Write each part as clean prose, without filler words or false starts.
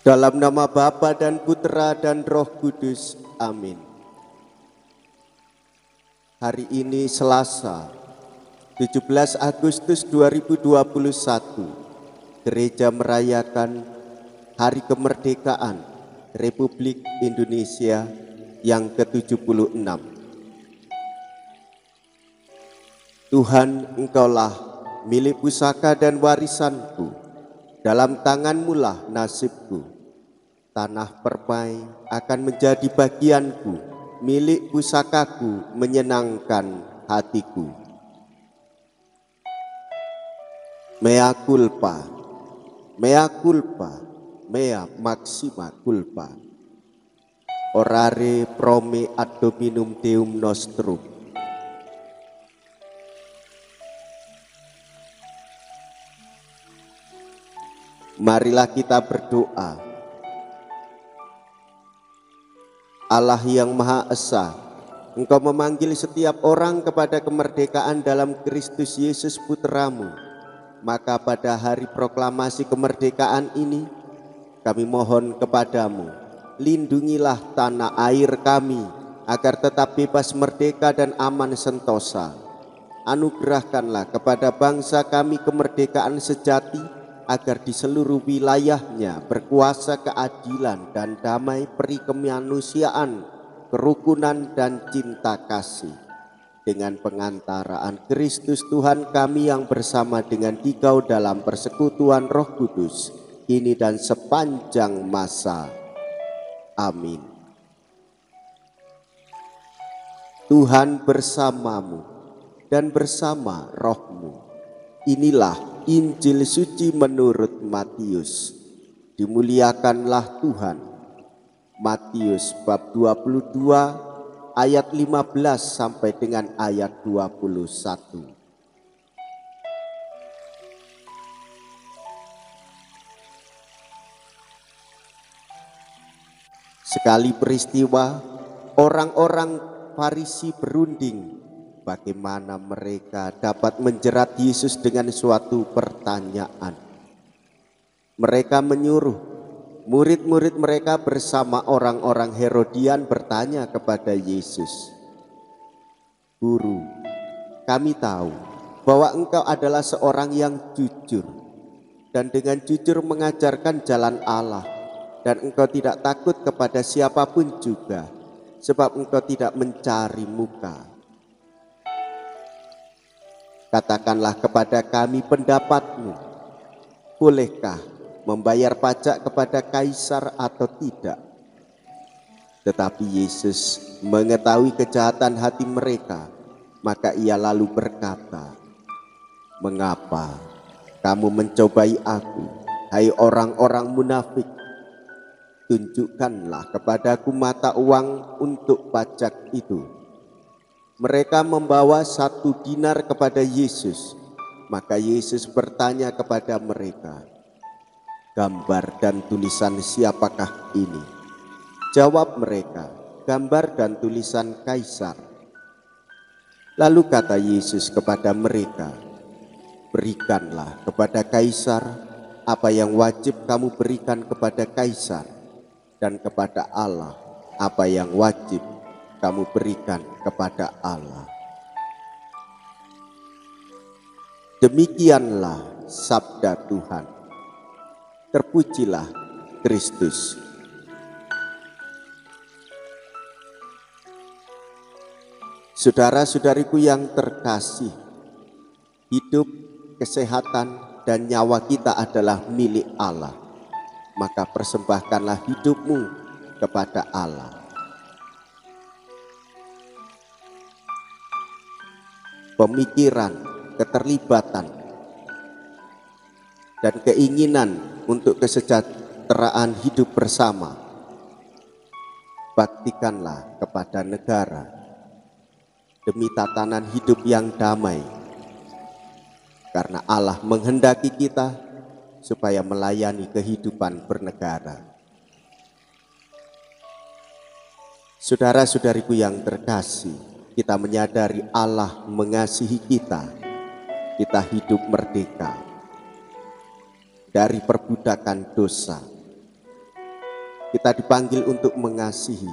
Dalam nama Bapa dan Putra dan Roh Kudus. Amin. Hari ini Selasa, 17 Agustus 2021, Gereja merayakan Hari Kemerdekaan Republik Indonesia yang ke-76. Tuhan, Engkaulah milik pusaka dan warisanku, dalam tangan-Mu lah nasibku. Tanah permai akan menjadi bagianku, milik pusakaku menyenangkan hatiku. Mea culpa, mea culpa, mea maxima culpa. Orare prome ad Dominum Deum nostrum. Marilah kita berdoa. Allah yang Maha Esa, Engkau memanggil setiap orang kepada kemerdekaan dalam Kristus Yesus Putra-Mu. Maka pada hari proklamasi kemerdekaan ini, kami mohon kepadamu, lindungilah tanah air kami agar tetap bebas, merdeka dan aman sentosa. Anugerahkanlah kepada bangsa kami kemerdekaan sejati, agar di seluruh wilayahnya berkuasa keadilan dan damai, peri kemanusiaan, kerukunan dan cinta kasih. Dengan pengantaraan Kristus Tuhan kami yang bersama dengan Dikau dalam persekutuan Roh Kudus, kini dan sepanjang masa. Amin. Tuhan bersamamu dan bersama rohmu. Inilah Injil suci menurut Matius. Dimuliakanlah Tuhan. Matius bab 22 ayat 15 sampai dengan ayat 21. Sekali peristiwa, orang-orang Farisi berunding bagaimana mereka dapat menjerat Yesus dengan suatu pertanyaan. Mereka menyuruh murid-murid mereka bersama orang-orang Herodian bertanya kepada Yesus, "Guru, kami tahu bahwa Engkau adalah seorang yang jujur dan dengan jujur mengajarkan jalan Allah, dan Engkau tidak takut kepada siapapun juga, sebab Engkau tidak mencari muka. Katakanlah kepada kami pendapat-Mu, bolehkah membayar pajak kepada kaisar atau tidak?" Tetapi Yesus mengetahui kejahatan hati mereka, maka Ia lalu berkata, "Mengapa kamu mencobai Aku, hai orang-orang munafik? Tunjukkanlah kepadaku mata uang untuk pajak itu." Mereka membawa 1 dinar kepada Yesus. Maka Yesus bertanya kepada mereka, "Gambar dan tulisan siapakah ini?" Jawab mereka, "Gambar dan tulisan Kaisar." Lalu kata Yesus kepada mereka, "Berikanlah kepada Kaisar apa yang wajib kamu berikan kepada Kaisar, dan kepada Allah apa yang wajib kamu berikan kepada Allah." Demikianlah sabda Tuhan. Terpujilah Kristus. Saudara-saudariku yang terkasih, hidup, kesehatan, dan nyawa kita adalah milik Allah. Maka persembahkanlah hidupmu kepada Allah. Pemikiran, keterlibatan, dan keinginan untuk kesejahteraan hidup bersama, baktikanlah kepada negara demi tatanan hidup yang damai, karena Allah menghendaki kita supaya melayani kehidupan bernegara. Saudara-saudariku yang terkasih, kita menyadari Allah mengasihi kita. Kita hidup merdeka dari perbudakan dosa. Kita dipanggil untuk mengasihi.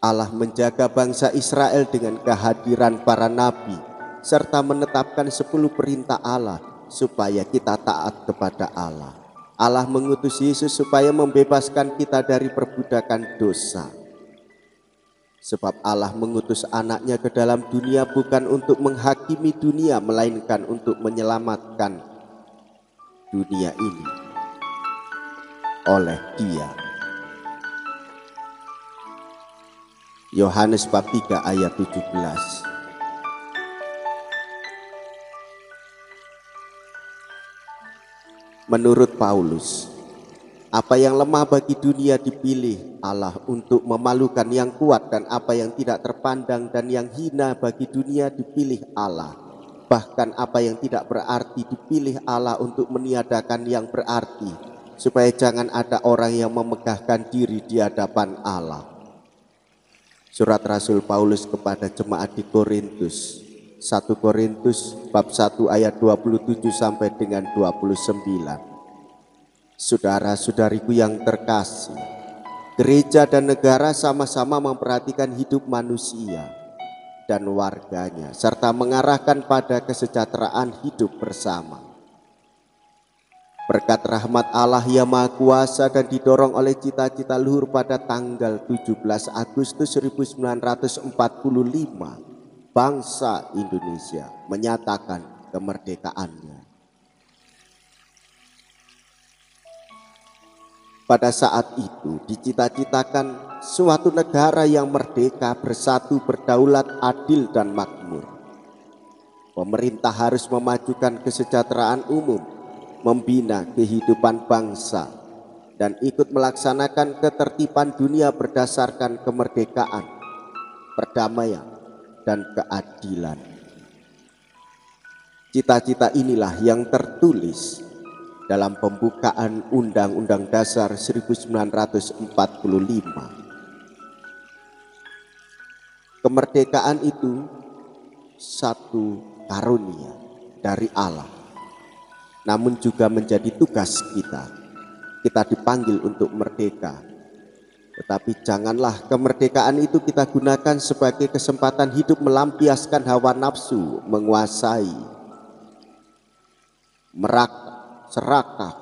Allah menjaga bangsa Israel dengan kehadiran para nabi, serta menetapkan 10 perintah Allah supaya kita taat kepada Allah. Allah mengutus Yesus supaya membebaskan kita dari perbudakan dosa. Sebab Allah mengutus anaknya ke dalam dunia bukan untuk menghakimi dunia, melainkan untuk menyelamatkan dunia ini oleh Dia. Yohanes bab 3 ayat 17. Menurut Paulus, apa yang lemah bagi dunia dipilih Allah untuk memalukan yang kuat, dan apa yang tidak terpandang dan yang hina bagi dunia dipilih Allah. Bahkan apa yang tidak berarti dipilih Allah untuk meniadakan yang berarti, supaya jangan ada orang yang memegahkan diri di hadapan Allah. Surat Rasul Paulus kepada jemaat di Korintus, 1 Korintus bab 1 ayat 27 sampai dengan 29. Saudara-saudariku yang terkasih, gereja dan negara sama-sama memperhatikan hidup manusia dan warganya, serta mengarahkan pada kesejahteraan hidup bersama. Berkat rahmat Allah yang Maha Kuasa dan didorong oleh cita-cita luhur, pada tanggal 17 Agustus 1945, bangsa Indonesia menyatakan kemerdekaannya. Pada saat itu dicita-citakan suatu negara yang merdeka, bersatu, berdaulat, adil dan makmur. Pemerintah harus memajukan kesejahteraan umum, membina kehidupan bangsa, dan ikut melaksanakan ketertiban dunia berdasarkan kemerdekaan, perdamaian, dan keadilan. Cita-cita inilah yang tertulis dalam pembukaan Undang-Undang Dasar 1945. Kemerdekaan itu satu karunia dari Allah, namun juga menjadi tugas kita. Kita dipanggil untuk merdeka, tetapi janganlah kemerdekaan itu kita gunakan sebagai kesempatan hidup melampiaskan hawa nafsu, menguasai, serakah,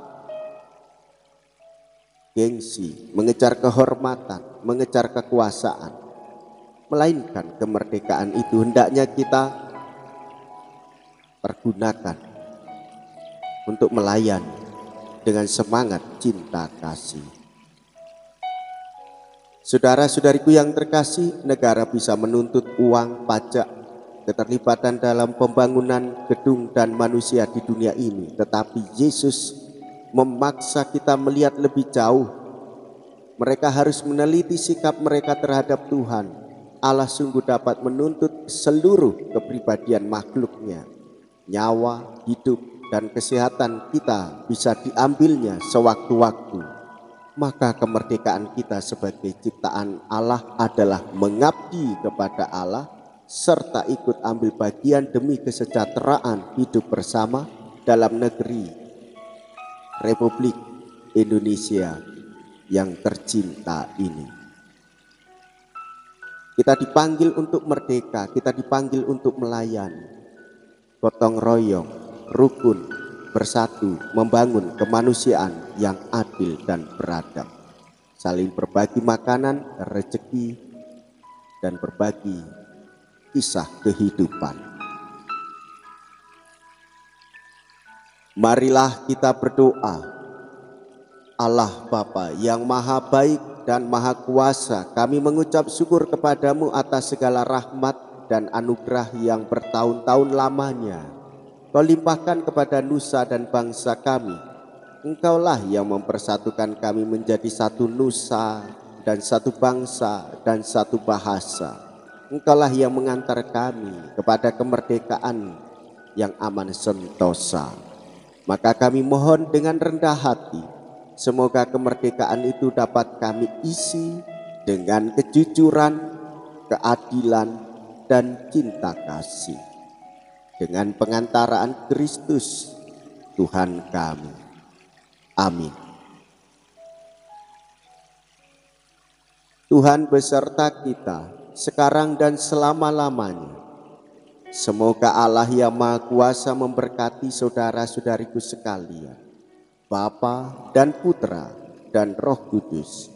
gengsi, mengejar kehormatan, mengejar kekuasaan. Melainkan kemerdekaan itu hendaknya kita pergunakan untuk melayani dengan semangat cinta kasih. Saudara-saudariku yang terkasih, negara bisa menuntut uang pajak, keterlibatan dalam pembangunan gedung dan manusia di dunia ini, tetapi Yesus memaksa kita melihat lebih jauh. Mereka harus meneliti sikap mereka terhadap Tuhan. Allah sungguh dapat menuntut seluruh kepribadian makhluknya. Nyawa, hidup, dan kesehatan kita bisa diambilnya sewaktu-waktu. Maka kemerdekaan kita sebagai ciptaan Allah adalah mengabdi kepada Allah, serta ikut ambil bagian demi kesejahteraan hidup bersama dalam negeri Republik Indonesia yang tercinta ini. Kita dipanggil untuk merdeka, kita dipanggil untuk melayani, gotong royong, rukun, bersatu, membangun kemanusiaan yang adil dan beradab, saling berbagi makanan, rezeki, dan berbagi kisah kehidupan. Marilah kita berdoa. Allah Bapa yang maha baik dan maha kuasa, kami mengucap syukur kepadamu atas segala rahmat dan anugerah yang bertahun-tahun lamanya Kau limpahkan kepada nusa dan bangsa kami. Engkaulah yang mempersatukan kami menjadi satu nusa dan satu bangsa dan satu bahasa. Engkaulah yang mengantar kami kepada kemerdekaan yang aman sentosa. Maka kami mohon dengan rendah hati, semoga kemerdekaan itu dapat kami isi dengan kejujuran, keadilan, dan cinta kasih. Dengan pengantaraan Kristus Tuhan kami. Amin. Tuhan beserta kita sekarang dan selama-lamanya. Semoga Allah yang Maha Kuasa memberkati saudara-saudariku sekalian, Bapa dan Putra dan Roh Kudus.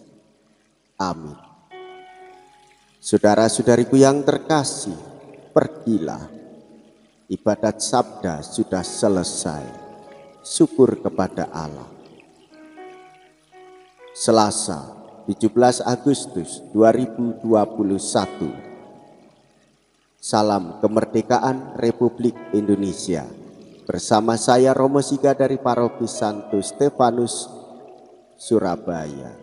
Amin. Saudara-saudariku yang terkasih, pergilah. Ibadat sabda sudah selesai. Syukur kepada Allah. Selasa, 17 Agustus 2021. Salam kemerdekaan Republik Indonesia. Bersama saya Romo Siga dari Paroki Santo Stefanus, Surabaya.